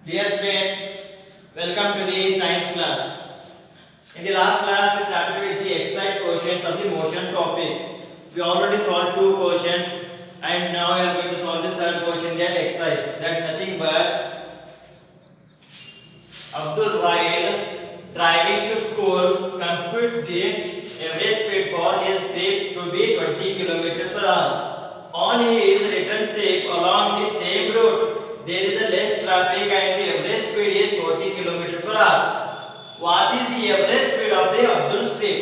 Dear students, welcome to the science class. In the last class, we started with the exercise questions of the motion topic. We already solved two questions, and now we are going to solve the third question, that exercise. That is nothing but Abdul while driving to school computes the average speed for his trip to be 20 km per hour. On his return trip along the same route, there is a less traffic and the average speed is 40 km per hour. What is the average speed of the Abdul's trip?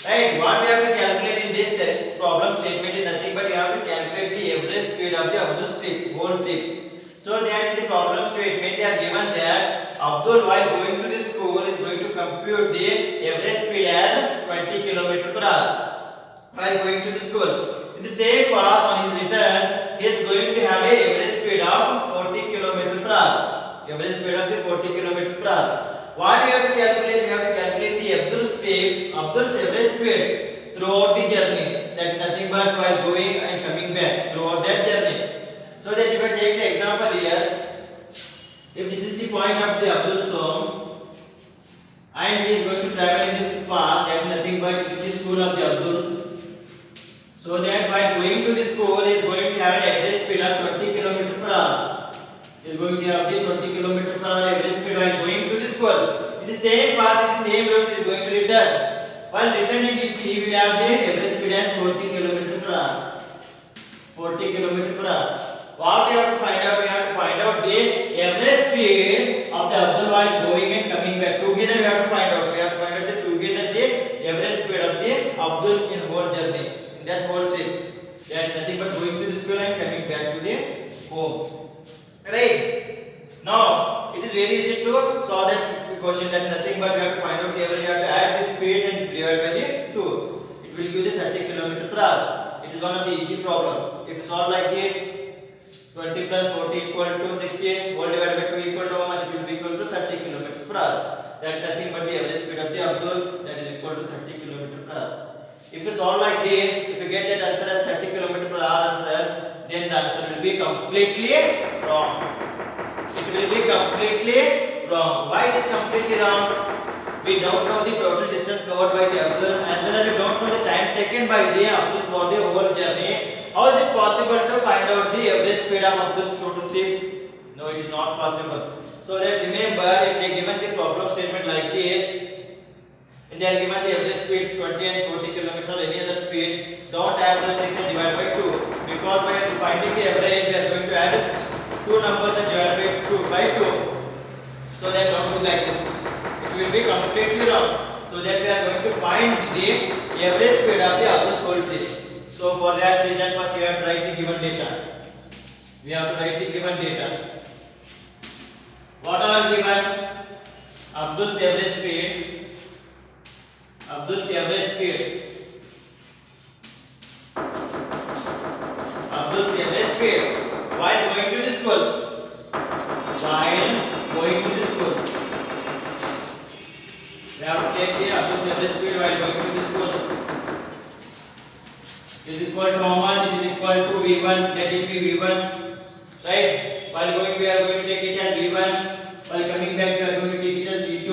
Right? What we have to calculate in this problem statement is nothing but you have to calculate the average speed of the Abdul's trip, whole trip. So that in the problem statement they are given that Abdul while going to the school is going to compute the average speed as 20 km per hour while going to the school. In the same path on his return, he is going to have a average speed of 40 km per hour. Average speed of the 40 km per hour. What we have to calculate? We have to calculate the Abdul's average speed throughout the journey. That is nothing but while going and coming back throughout that journey. So that if I take the example here, if this is the point of the Abdul's home and he is going to travel in this path, that is nothing but it is the school of the Abdul. So that while going to the school he is going to have an average speed of 20 km per hour. He is going to have the 20 km per hour average speed while going to the school. In the same path, in the same route he is going to return. While returning he will have the average speed as 40 km per hour. 40 km per hour. What we have to find out? We have to find out the average speed of the Abdul while going and coming back. Together we have to find out. We have to find out together the average speed of the Abdul in whole journey. That whole trip, that nothing but going to the school and coming back to the home. Right? Now it is very easy to solve that question. That is nothing but we have to find out the average. You have to add the speed and divide by the 2. It will give the 30 km per hour. It is one of the easy problem. If solved like this, 20 plus 40 equal to 60, whole divided by 2 equal to how much? It will be equal to 30 km per hour. That is nothing but the average speed of the Abdul, that is equal to 30 km per hour. If you solve like this, if you get that answer as 30 km per hour answer, then the answer will be completely wrong. It will be completely wrong. Why it is completely wrong? We don't know the total distance covered by the Abdul, as well as we don't know the time taken by the Abdul for the whole journey. How is it possible to find out the average speed of Abdul's total trip? No, it is not possible. So that remember, if they given the problem statement like this, and they are given the average speeds 20 and 40 km or any other speed, don't add those things and divide by 2, because by finding the average we are going to add two numbers and divide by 2. So that don't do like this. It will be completely wrong. So that we are going to find the average speed of the Abdul's whole trip. So for that reason, first we have to write the given data. We have to write the given data. What are given? Abdul's average speed. Abdul's average speed. Abdul's average speed while going to the school. While going to the school. We have to take the Abdul's average speed while going to the school. Is equal to how much? It is equal to V1. Let it be V1. Right? While going we are going to take it as V1. While coming back we are going to take it as V2.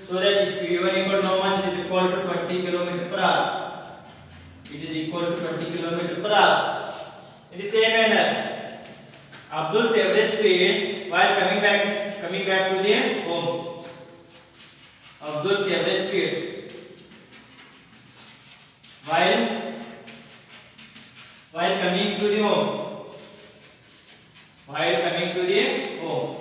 So that if V1 equal to how much? It is equal to 20 km per hour. It is equal to 20 km per hour. In the same manner, Abdul's average speed while coming back to the home. Abdul's average speed while coming to the home. While coming to the home.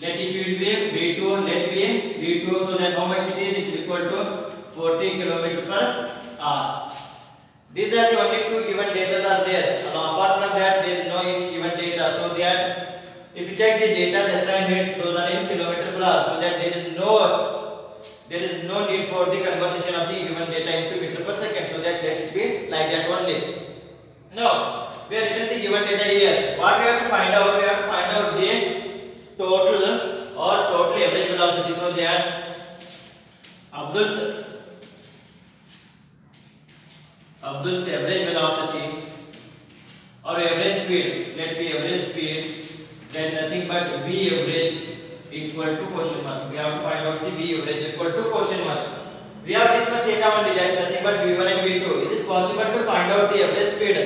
Let it will be V2, let be V2, so that how much it is? It is equal to 40 km per hour. These are the only two given data are there. Apart from that, there is no any given data. So that if you check the data assigned heads, those are in kilometer per hour. So that there is no need for the conversion of the given data into meter per second. So that let it be like that only. Now we are written the given data here. What we have to find out? We have to find out the total average velocity. So that Abdul's average velocity or average speed, let be average speed, that is nothing but V average equal to question mark. We have to find out the V average equal to question mark. We have discussed data only, that is nothing but V1 and V2. Is it possible to find out the average speed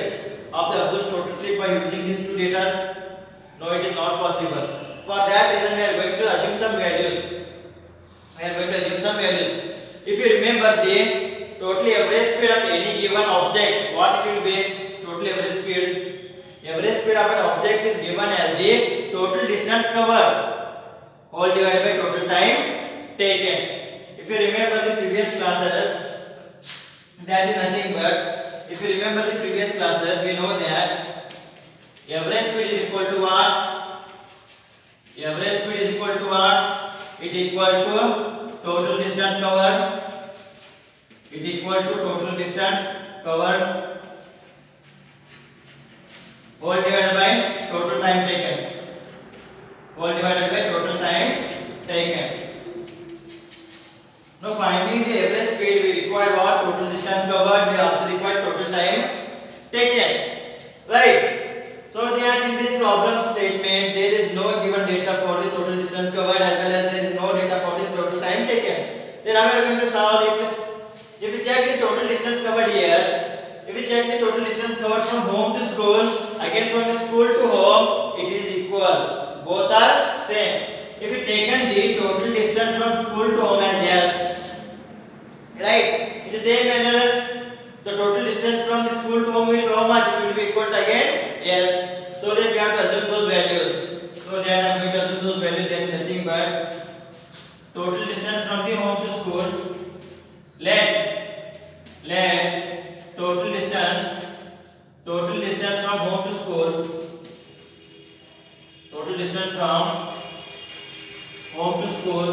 of the Abdul's total trip by using these two data? No, it is not possible. For that reason, we are going to assume some values. If you remember the total average speed of any given object, what it will be? Total average speed. Average speed of an object is given as the total distance covered, all divided by total time taken. If you remember the previous classes, that is nothing but, if you remember the previous classes, we know that average speed is equal to what? Average speed is equal to what? It is equal to total distance covered. It is equal to total distance covered, all divided by total time taken. All divided by total time taken. Now finding the average speed, we require what? Total distance covered. We also require total time taken. Right? So that in this problem statement, there is no given data for the total distance covered as well as there is no data for the total time taken. Then how we are going to solve it? If we check the total distance covered here, if we check the total distance covered from home to school, again from the school to home, it is equal. Both are same. If we taken the total distance from school to home as yes, right? In the same manner, the total distance from the school to home will be how much? It will be equal to again yes. So that we have to assume those values. So that I am going to assume those values. There is nothing but total distance from the home to school. Let total distance from home to school, total distance from home to school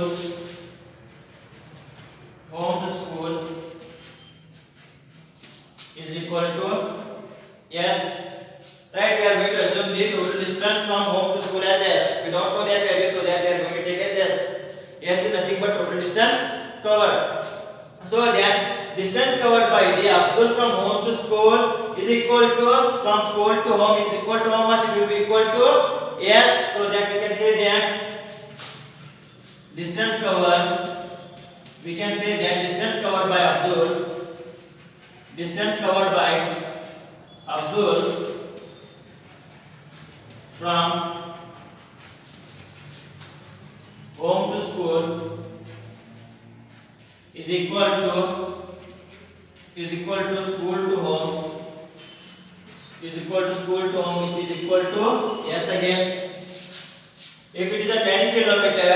is equal to yes. Right? We are going to assume the total distance from home to school as s. We don't know that value, so that we are going to take as s. S is nothing but total distance covered. So that distance covered by the Abdul from home to school is equal to from school to home is equal to how much? It will be equal to s. So that we can say that distance covered. We can say that distance covered by Abdul from home to school is equal to school to home is equal to school to home, it is equal to yes again. If it is a 10 kilometer,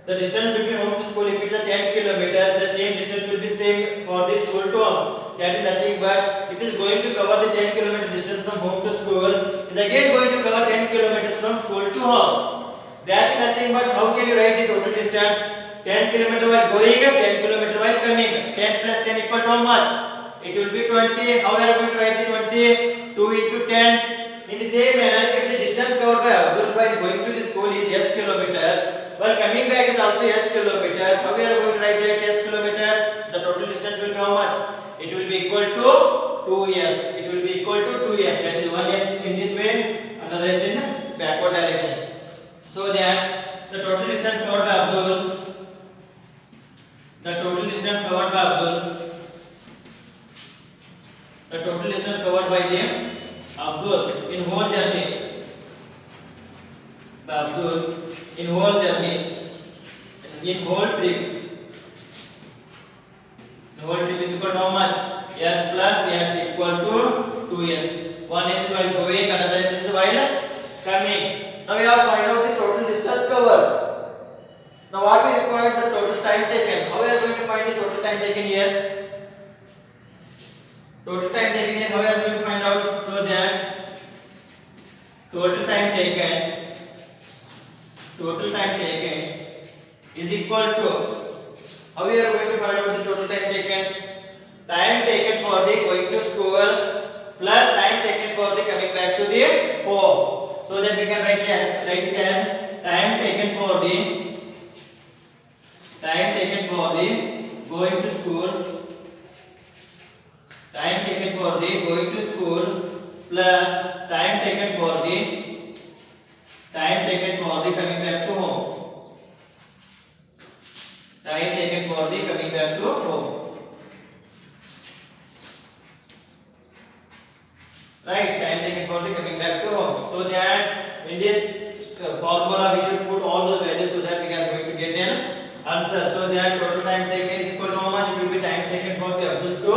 the distance between home to school, if it is a 10 kilometer, the same distance will be same for the school to home. That is nothing but if it is going to cover the 10 kilometer distance from home to school, it is again going to cover 10 kilometers from school to home. That is nothing but how can you write the total distance? 10 kilometer while going, 10 kilometer while coming. 10 plus 10 equal to how much? It will be 20. How we are going to write the 20? 2 into 10. In the same manner, if the distance covered by Abdul while going to the school is s kilometers, while coming back is also s kilometers, how we are going to write that s kilometers? The total distance will be how much? It will be equal to 2s. It will be equal to 2s. That is 1s in this way, another is in backward direction. So that the total distance covered by Abdul, the total distance covered by the Abdul in whole journey, in whole trip is equal to how much? S plus s equal to 2s. One is while going, another is while coming. Now we have to find out the total distance covered. Now what we require? The total time taken. How we are going to find the total time taken here? Total time taken is how we are going to find out? So that total time taken is equal to, how we are going to find out the total time taken? Time taken for the going to school plus time taken for the coming back to the home. So that we can write it as time taken for the going to school, time taken for the going to school plus time taken for the coming back to home. Time taken for the coming back to home. Right, time taken for the coming back to home. So that in this formula we should put all those values so that we are going to get an answer. So that total time taken is equal to how much? It will be time taken for the Abdul to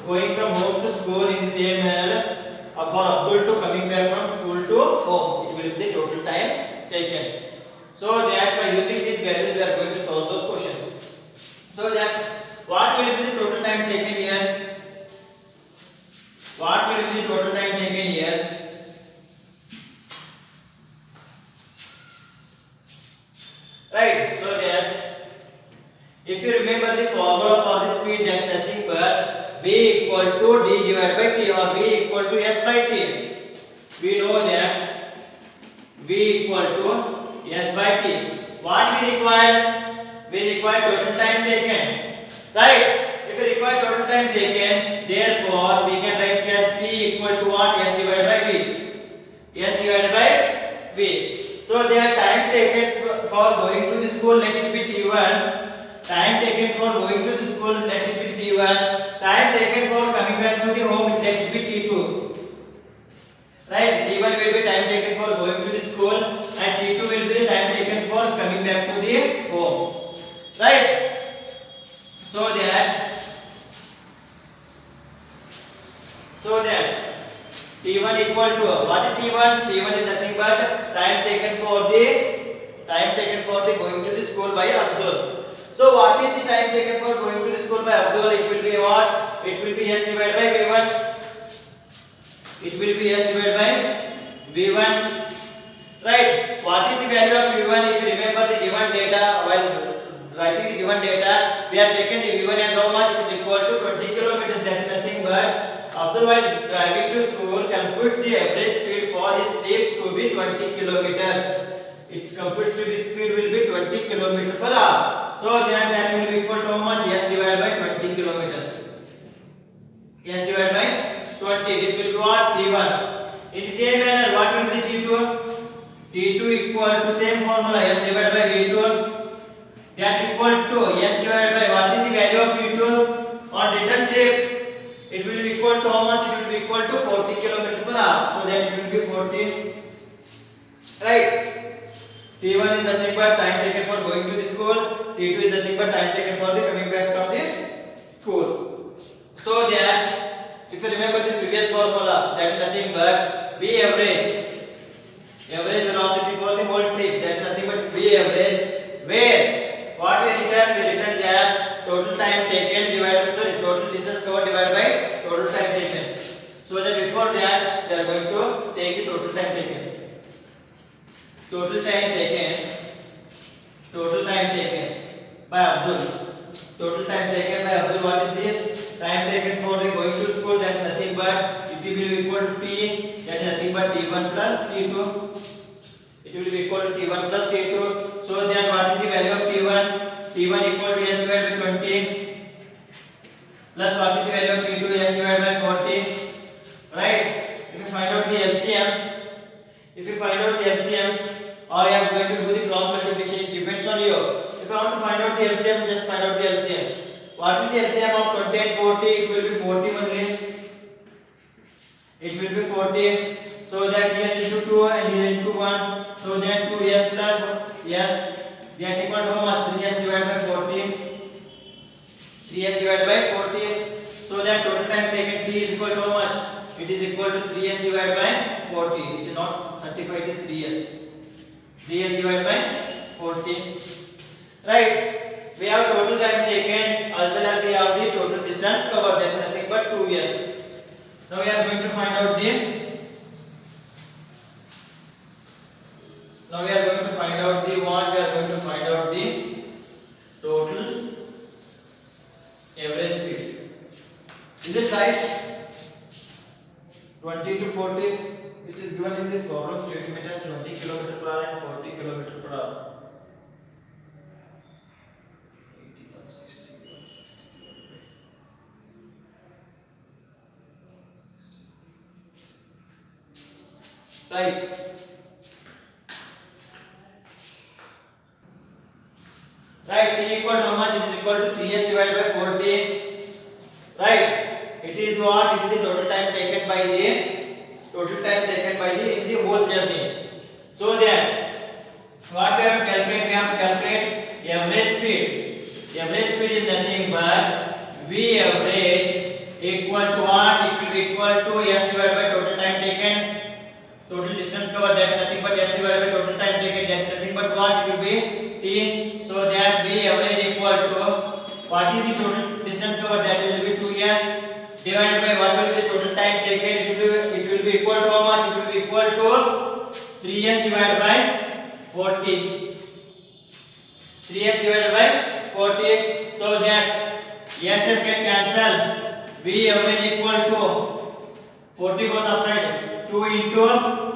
going from home to school in the same manner, for Abdul to coming back from school to home. It will be the total time taken. So that by using these values we are going to solve those questions. So that what will be the total time taken here? What will be the total time taken here? Right, so that if you remember the formula for the speed, that is nothing but v equal to d divided by t, or v equal to s by t. We know that v equal to s by t. What we require? We require total time taken. Right? If we require total time taken, therefore we can write it as t equal to what? S divided by v. S divided by v. So their time taken for going to the school, let it be t1. Time taken for going to the school, let it be t1. Time taken for coming back to the home, let it be t2. Right? t1 will be time taken for going to the school, and t2 will be the time taken for coming back to the home. Right? So that t1 equal to, what is t1? T1 is nothing but time taken for the going to the school by Abdul. So what is the time taken for going to the school by Abdul? It will be what? It will be s divided by v1. It will be s divided by v1. Right? What is the value of v1? If you remember the given data, while writing the given data, we have taken the v1 as how much? It is equal to 20 kilometers. That is nothing but Abdul, while driving to school, computes the average speed for his trip to be 20 kilometers. It computes to the speed will be 20 kilometers per hour. So then that will be equal to how much? S divided by 20 kilometers. S divided by 20. This will be what? T1. In the same manner, what will be the T2? T2 equal to same formula, S divided by V2. That equal to S divided by, what is the value of T2? On return trip, it will be equal to how much? It will be equal to 40 kilometers per hour. So that it will be 40. Right? T1 is nothing but time taken for going to the school. T2 is nothing but time taken for the coming back from the school. So that if you remember the previous formula, that is nothing but V average velocity for the whole trip. That is nothing but V average, where what we return that total time taken divided by total distance covered divided by total time taken. So that before that we are going to take the total time taken. Total time taken by Abdul. Total time taken by Abdul. What is this? Time taken for the going to school. That is nothing but it will be equal to t. That is nothing but t1 plus t2. It will be equal to t1 plus t2. So then what is the value of t1? T1 equal to s divided by 20 plus what is the value of t2? S divided by 40. Right? If you find out the LCM, or you are going to do the cross multiplication, it depends on you. If you want to find out the LCM, just find out the LCM. What is the LCM of 20 and 40? It will be 40 only. It will be 40. So that here into 2 and here into 1. So then 2s plus s. That equal to how much? 3s divided by 40. 3s divided by 40. So that total time taken t is equal to how much? It is equal to 3s divided by 40. It is not 35, it is 3s. 3s divided by 40. Right? We have total time taken as well as we have the total distance covered. That is nothing but 2s. Now we are going to find out the what? We are going to find out the total average speed. Is it right? 20 to 40. It is given in the problem statement as 20 km per hour and 40 km per hour. 81, 60, 160. Right. Right. T equal to how much? It is equal to 3s divided by 40. Right. It is what? It is the total time taken by the in the whole journey. So then, what we have to calculate? We have to calculate average speed. Average speed is nothing but V average equal to what? It will be equal to s divided by total time taken. Total distance covered, that is nothing but s divided by total time taken, that is nothing but what? It will be t. So that V average equal to what is the total distance covered, that will be 2s divided by what will be the total time taken. It will be equal to how much? It will be equal to 3s divided by 40. 3s divided by 40. So that s's get cancelled. V average equal to 40 goes outside. 2 into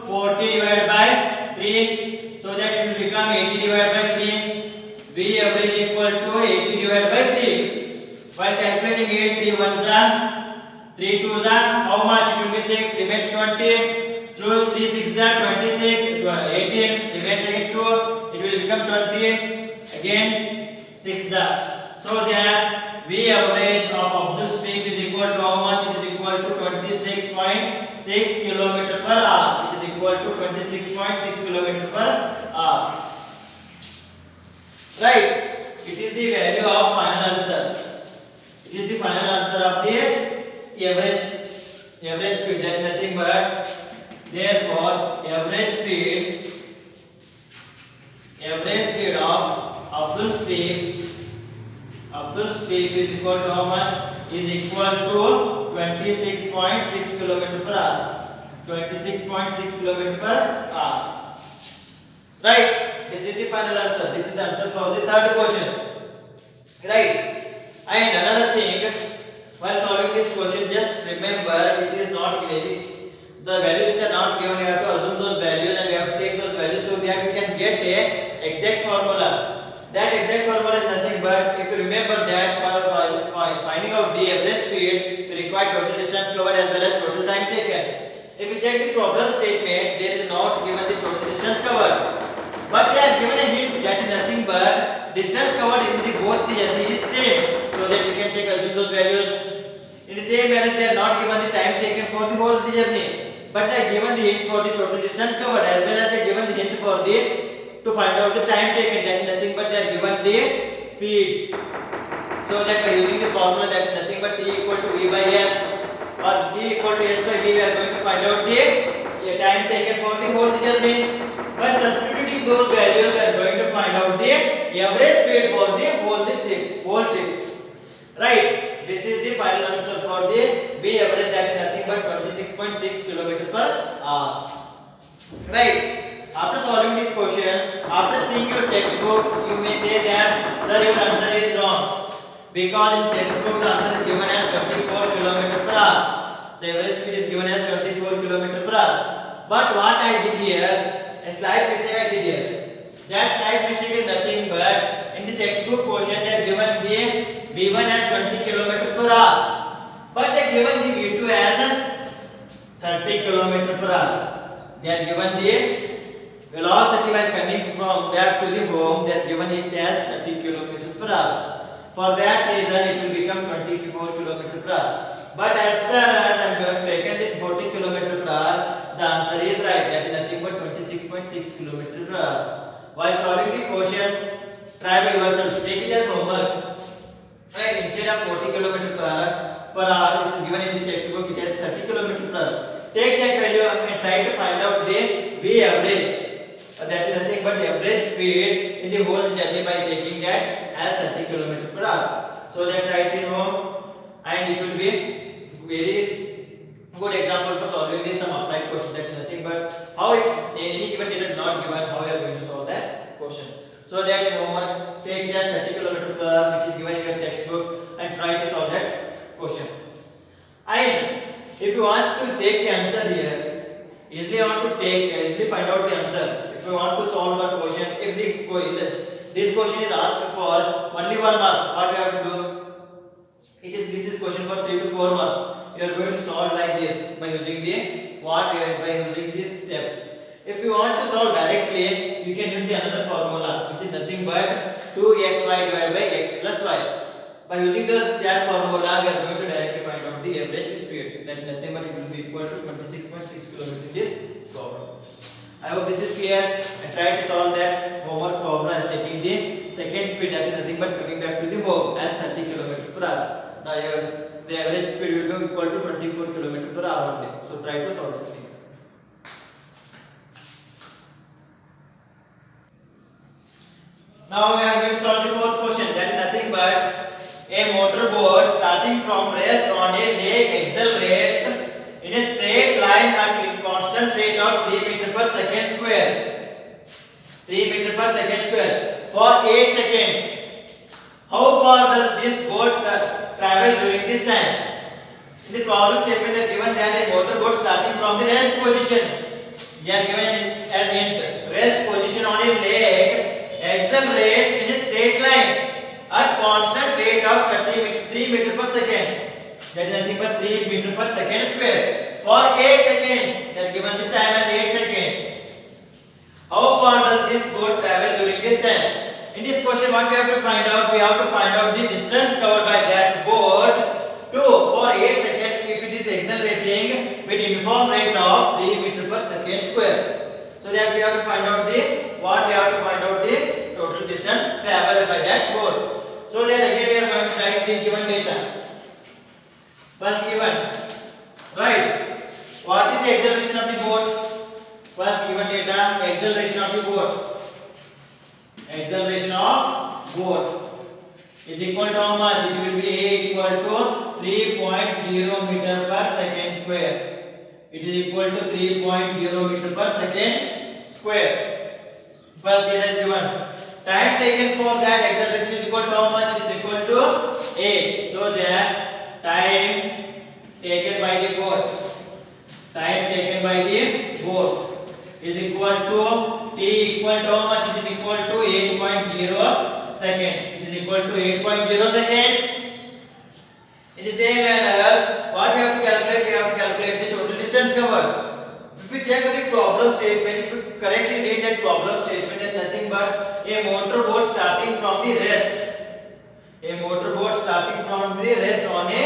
40 divided by 3. So that it will become 80 divided by 3. V average equal to 80 divided by 3. While calculating 8, 3 ones are 3 twos are how much? It will be 6, remains 20. Through 3 6 are 26, 18, remains again 2. It will become 20. Again 6 are. So that V average of Abdul speed is equal to how much? It is equal to 26.6 km per hour. It is equal to 26.6 km per hour. Right. It is the value of final answer. It is the final answer of the average speed. That is nothing but therefore average speed of Abdul speed is equal to how much? Is equal to 26.6 km per hour. 26.6 km per hour. Right. This is the final answer. This is the answer for the third question. Right. And another thing, while solving this question, just remember it is not really the values which are not given. You have to assume those values and you have to take those values so that we can get a exact formula. That exact formula is nothing but, if you remember that for finding out the average speed, we require total distance covered as well as total time taken. If you check the problem statement, there is not given the total distance covered, but they are given a hint that is nothing but distance covered in the both the journey is same, so that we can take assume those values. In the same manner, they are not given the time taken for the whole journey, but they are given the hint for the total distance covered as well as they are given the hint for the to find out the time taken, that is nothing but they are given the speeds. So that by using the formula, that is nothing but t equal to v by s or t equal to s by v, we are going to find out the time taken for the whole journey. By substituting those values, we are going to find out the average speed for the whole trip. Right. This is the final answer for the V average, that is nothing but 26.6 km per hour. Right. After solving this question, after seeing your textbook, you may say that, sir, your answer is wrong, because in textbook the answer is given as 24 km per hour. The average speed is given as 24 km per hour. But what I did here, a slight mistake I did here. That slight mistake is nothing but in the textbook question they are given the V1 as 20 km per hour, but they are given the V2 as 30 km per hour. They are given the velocity when coming from back to the home, they are given it as 30 km per hour. For that reason, it will become 24 km per hour. But as far as I am taken the 40 km per hour, the answer is right. That is nothing but 26.6 km per hour. While solving the question, try by yourself. Take it as homework. Right? Instead of 40 km per hour, which is given in the textbook, it has 30 km per hour. Take that value and try to find out the V average. That is nothing but average speed in the whole journey by taking that as 30 km per hour. So that write in home, and it will be very good example for solving this some applied question. That is nothing but how, if any given data is not given, how we are going to solve that question. So that in homework, take that 30 km per hour which is given in your textbook and try to solve that question. And if you want to take the answer here, easily find out the answer. If you want to solve the question, if this question is asked for only 1 mark, what we have to do? This is question for 3 to 4 marks. You are going to solve like this by using these steps. If you want to solve directly, you can use the another formula, which is nothing but 2xy divided by x plus y. By using that formula, we are going to directly find out the average speed. That is nothing but it will be equal to 26.6 km in this problem. I hope this is clear. I try to solve that homework problem as taking the second speed, that is nothing but coming back to the home as 30 km per hour. The average speed will be equal to 24 km per hour only. So try to solve it. Now we are going to solve the fourth question. That is nothing but a motorboat starting from rest on a lake accelerates in a straight line at a constant rate of 3 meter per second square. 3 meter per second square for 8 seconds. How far does this boat travel during this time? In the problem statement, they are given that a motorboat starting from the rest position. They are given as hint. Rest position on a lake accelerates in a straight line at constant rate of 3 meter per second. That is nothing but 3 meter per second square for 8 seconds. They are given the time as 8 seconds. How far does this boat travel during this time? In this question, what we have to find out? We have to find out the distance covered by that boat for 8 seconds if it is accelerating with uniform rate of 3 meter per second square. So that we have to find out the total distance traveled by that boat. So that again we are going to write the given data. First given, right? What is the acceleration of the boat? First given data, acceleration of the boat. Acceleration of boat is equal to how much? It will be equal to 3.0 meter per second square. It is equal to 3.0 meter per second square. First data is given. Time taken for that acceleration is equal to how much? It is equal to 8. So that time taken by the boat is equal to t equal to how much? It is equal to 8.0 seconds. It is equal to 8.0 seconds. In the same manner, what we have to calculate? We have to calculate the total distance covered. If we check the problem statement, if we correctly read that problem statement, then nothing but a motorboat starting from the rest. A motorboat starting from the rest on a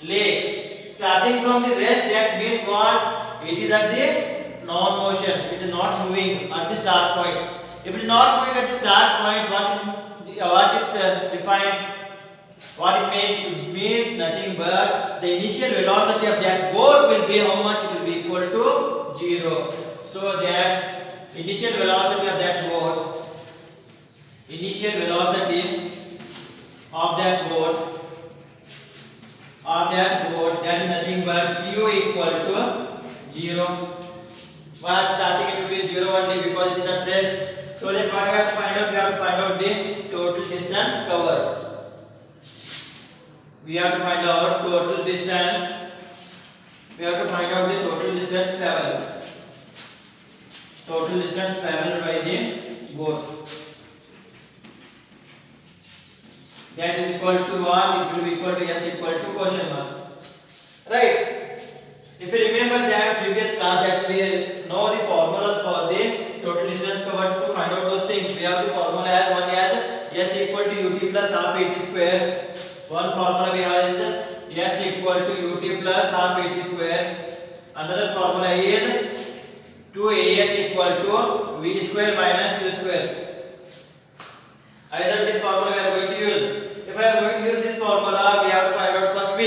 lake. Starting from the rest, that means what? It is at the non-motion. It is not moving at the start point. If it is not moving at the start point, what it defines? What it means? It means nothing but the initial velocity of that boat will be how much? It will be equal to 0. So that initial velocity of that boat, that is nothing but q equal to 0. While starting it will be 0 only because it is at rest. So that what we have to find out? We have to find out the total distance covered. We have to find out total distance. We have to find out the total distance traveled. Total distance traveled by the boat. That is equal to what? It will be equal to s equal to question mark. Right? If you remember that previous class that we know the formulas for the total distance covered, to find out those things, we have the formula as one as s equal to ut plus half at square. One formula we have is s equal to ut plus half at square. Another formula is 2as equal to v square minus u square. Either this formula we are going to use. If I am going to use this formula, we have to find out first v.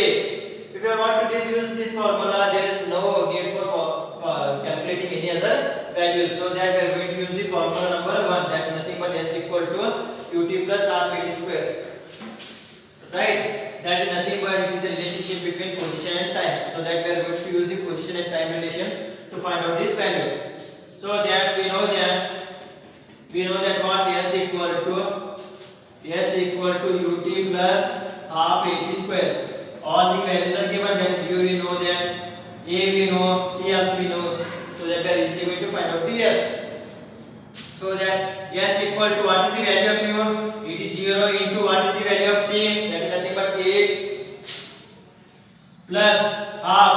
If you want to use this formula, there is no need for calculating any other value. So that we are going to use the formula number 1. That is nothing but s equal to ut plus half at square. Right? That is nothing but it is the relationship between position and time. So that we are going to use the position and time relation to find out this value. So that we know that what s equal to ut plus half at square. All the values are given. That u we know, that a we know, t also we know. So that we are easily going to find out ts. So that s equal to what is the value of u? It is 0 into what is the value of t? That is nothing but 8 plus half.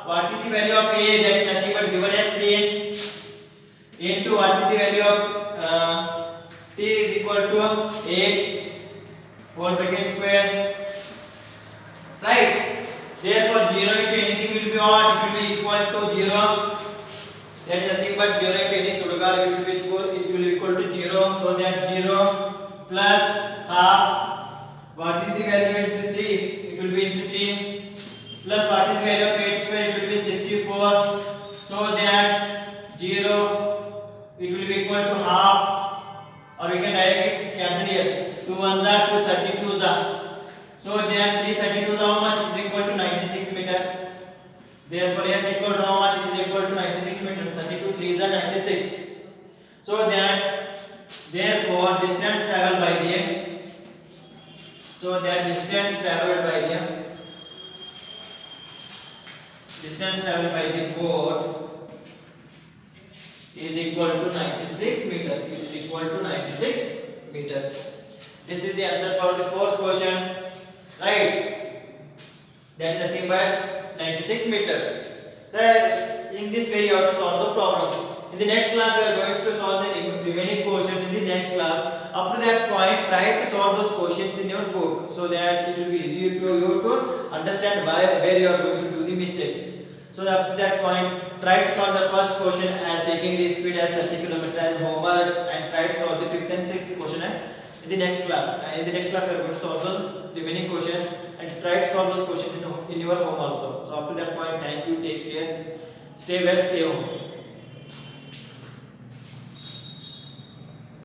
What is the value of a? That is nothing but given as 10 into what is the value of t is equal to 8 whole bracket square, right? Therefore 0 into anything will be what? It will be equal to 0. That is nothing but 0 into any pseudocard, it will be equal to 0. So that 0 plus half. What is the value into 3? It will be into 3. Plus what is the value of 8 square? It will be 64. So that 0, it will be equal to half, or we can directly cancel here. 2 1s are 2 32s are. So then 3 32s how much? It is equal to 96 meters. Therefore S equal to how much? It is equal to 96 meters. 32 3s are 96. So that therefore distance traveled by the boat is equal to 96 meters. It is equal to 96 meters. This is the answer for the fourth question, right? That is nothing but 96 meters. So in this way you have to solve the problem. In the next class we are going to solve the remaining questions in the next class. Up to that point, try to solve those questions in your book so that it will be easy to you to understand where you are going to do the mistakes. So up to that point, try to solve the first question as taking the speed as 30 km as homework, and try to solve the fifth and sixth question in the next class. And in the next class we are going to solve the remaining questions and try to solve those questions in your home also. So up to that point, thank you, take care, stay well, stay home.